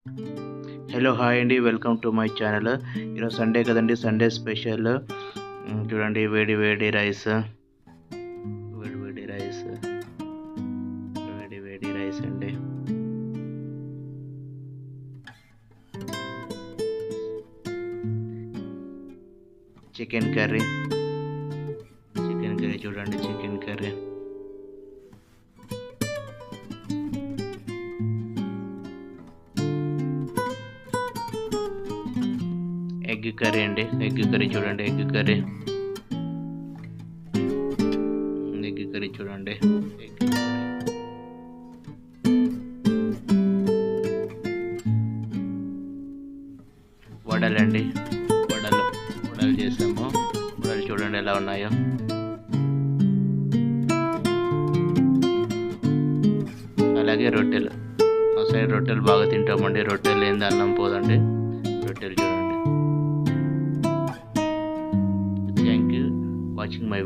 Hello hi అండి, welcome to my channel. ఈరోజు Sunday కదండి, సండే స్పెషల్. చూడండి, వేడి వేడి రైస్, వేడి వేడి రైస్, వేడి వేడి రైస్ అండి. చికెన్ కర్రీ, చికెన్ కర్రీ చూడండి, చికెన్ కర్రీ, ఎగ్ కర్రీ అండి. ఎగ్ కర్రీ చూడండి, ఎగ్ కర్రీ, ఎగ్ కర్రీ చూడండి, ఎగ్ కర్రీ. వడలండి, వడలు వడలు చేసాము. వడలు చూడండి ఎలా ఉన్నాయో. అలాగే రొట్టెలు, మా సైడ్ రొట్టెలు బాగా తింటామండి. రొట్టెలు లేని అన్నం పోదండి. రొట్టెలు చూడండి. Thank you watching my